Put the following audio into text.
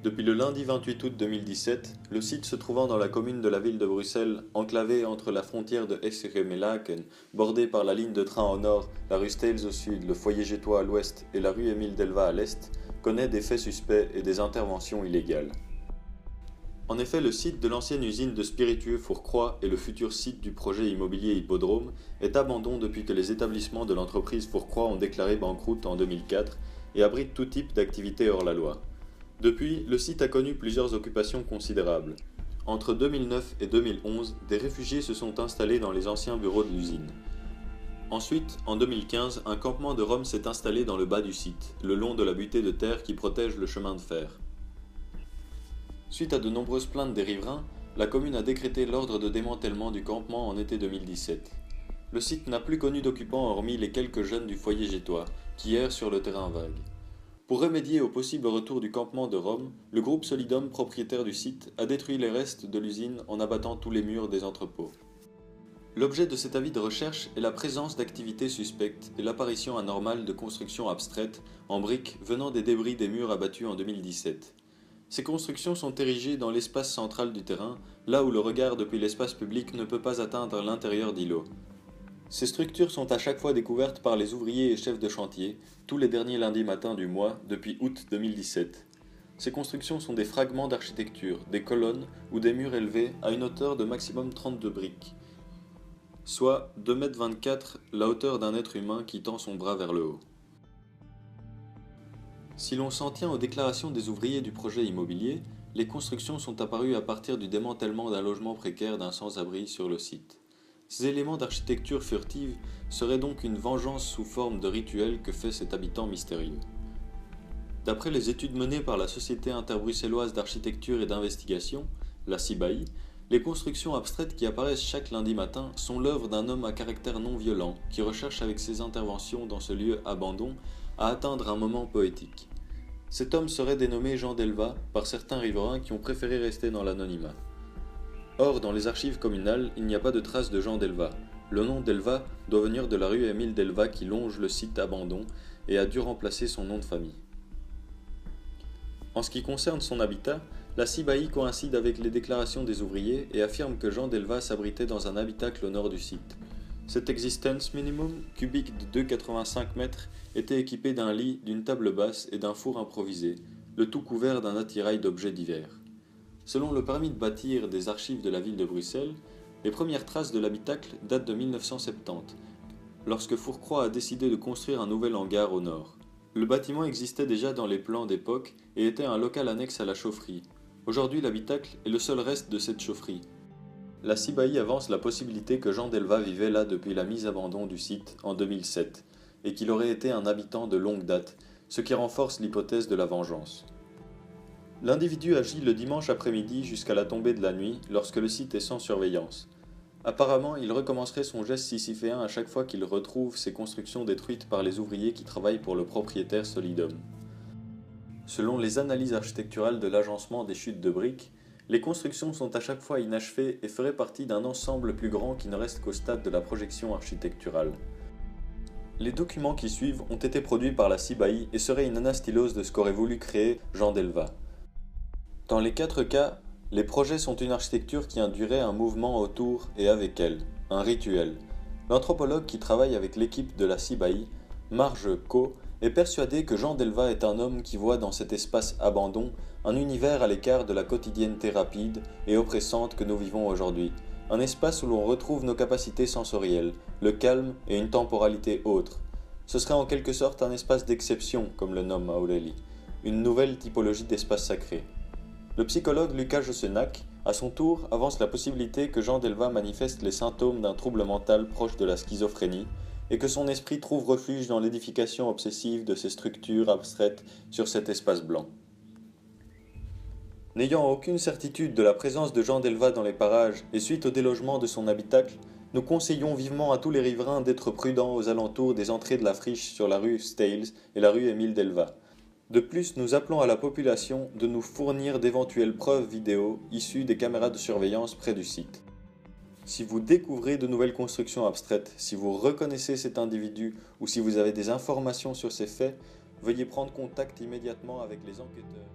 Depuis le lundi 28 août 2017, le site se trouvant dans la commune de la ville de Bruxelles, enclavé entre la frontière de Hesse-Gemelaken, bordée par la ligne de train au nord, la rue Stels au sud, le foyer Gétois à l'ouest et la rue Émile Delva à l'est, connaît des faits suspects et des interventions illégales. En effet, le site de l'ancienne usine de spiritueux Fourcroy et le futur site du projet immobilier Hippodrome est abandon depuis que les établissements de l'entreprise Fourcroy ont déclaré banqueroute en 2004 et abrite tout type d'activité hors la loi. Depuis, le site a connu plusieurs occupations considérables. Entre 2009 et 2011, des réfugiés se sont installés dans les anciens bureaux de l'usine. Ensuite, en 2015, un campement de Roms s'est installé dans le bas du site, le long de la butée de terre qui protège le chemin de fer. Suite à de nombreuses plaintes des riverains, la commune a décrété l'ordre de démantèlement du campement en été 2017. Le site n'a plus connu d'occupants hormis les quelques jeunes du foyer Gétois, qui errent sur le terrain vague. Pour remédier au possible retour du campement de Rome, le groupe Solidum, propriétaire du site, a détruit les restes de l'usine en abattant tous les murs des entrepôts. L'objet de cet avis de recherche est la présence d'activités suspectes et l'apparition anormale de constructions abstraites en briques venant des débris des murs abattus en 2017. Ces constructions sont érigées dans l'espace central du terrain, là où le regard depuis l'espace public ne peut pas atteindre l'intérieur d'îlots. Ces structures sont à chaque fois découvertes par les ouvriers et chefs de chantier, tous les derniers lundis matins du mois, depuis août 2017. Ces constructions sont des fragments d'architecture, des colonnes ou des murs élevés à une hauteur de maximum 32 briques, soit 2,24 m la hauteur d'un être humain qui tend son bras vers le haut. Si l'on s'en tient aux déclarations des ouvriers du projet immobilier, les constructions sont apparues à partir du démantèlement d'un logement précaire d'un sans-abri sur le site. Ces éléments d'architecture furtive seraient donc une vengeance sous forme de rituel que fait cet habitant mystérieux. D'après les études menées par la Société interbruxelloise d'architecture et d'investigation, la CIBAI, les constructions abstraites qui apparaissent chaque lundi matin sont l'œuvre d'un homme à caractère non violent qui recherche avec ses interventions dans ce lieu abandon à atteindre un moment poétique. Cet homme serait dénommé Jean Delva par certains riverains qui ont préféré rester dans l'anonymat. Or, dans les archives communales, il n'y a pas de trace de Jean Delva. Le nom Delva doit venir de la rue Émile Delva qui longe le site abandon et a dû remplacer son nom de famille. En ce qui concerne son habitat, la CIBAI coïncide avec les déclarations des ouvriers et affirme que Jean Delva s'abritait dans un habitacle au nord du site. Cet existence minimum, cubique de 2,85 m, était équipé d'un lit, d'une table basse et d'un four improvisé, le tout couvert d'un attirail d'objets divers. Selon le permis de bâtir des archives de la ville de Bruxelles, les premières traces de l'habitacle datent de 1970, lorsque Fourcroy a décidé de construire un nouvel hangar au nord. Le bâtiment existait déjà dans les plans d'époque et était un local annexe à la chaufferie. Aujourd'hui, l'habitacle est le seul reste de cette chaufferie. La CIBAI avance la possibilité que Jean Delva vivait là depuis la mise à abandon du site en 2007 et qu'il aurait été un habitant de longue date, ce qui renforce l'hypothèse de la vengeance. L'individu agit le dimanche après-midi jusqu'à la tombée de la nuit lorsque le site est sans surveillance. Apparemment, il recommencerait son geste sisyphéen à chaque fois qu'il retrouve ces constructions détruites par les ouvriers qui travaillent pour le propriétaire Solidum. Selon les analyses architecturales de l'agencement des chutes de briques, les constructions sont à chaque fois inachevées et feraient partie d'un ensemble plus grand qui ne reste qu'au stade de la projection architecturale. Les documents qui suivent ont été produits par la CIBAI et seraient une anastylose de ce qu'aurait voulu créer Jean Delva. Dans les 4 cas, les projets sont une architecture qui induirait un mouvement autour et avec elle, un rituel. L'anthropologue qui travaille avec l'équipe de la CIBAI, Marge Co, est persuadé que Jean Delva est un homme qui voit dans cet espace abandon un univers à l'écart de la quotidienneté rapide et oppressante que nous vivons aujourd'hui, un espace où l'on retrouve nos capacités sensorielles, le calme et une temporalité autre. Ce serait en quelque sorte un espace d'exception, comme le nomme Aurélie, une nouvelle typologie d'espace sacré. Le psychologue Lucas Jossenac, à son tour, avance la possibilité que Jean Delva manifeste les symptômes d'un trouble mental proche de la schizophrénie et que son esprit trouve refuge dans l'édification obsessive de ces structures abstraites sur cet espace blanc. N'ayant aucune certitude de la présence de Jean Delva dans les parages et suite au délogement de son habitacle, nous conseillons vivement à tous les riverains d'être prudents aux alentours des entrées de la friche sur la rue Stales et la rue Émile Delva. De plus, nous appelons à la population de nous fournir d'éventuelles preuves vidéo issues des caméras de surveillance près du site. Si vous découvrez de nouvelles constructions abstraites, si vous reconnaissez cet individu ou si vous avez des informations sur ces faits, veuillez prendre contact immédiatement avec les enquêteurs.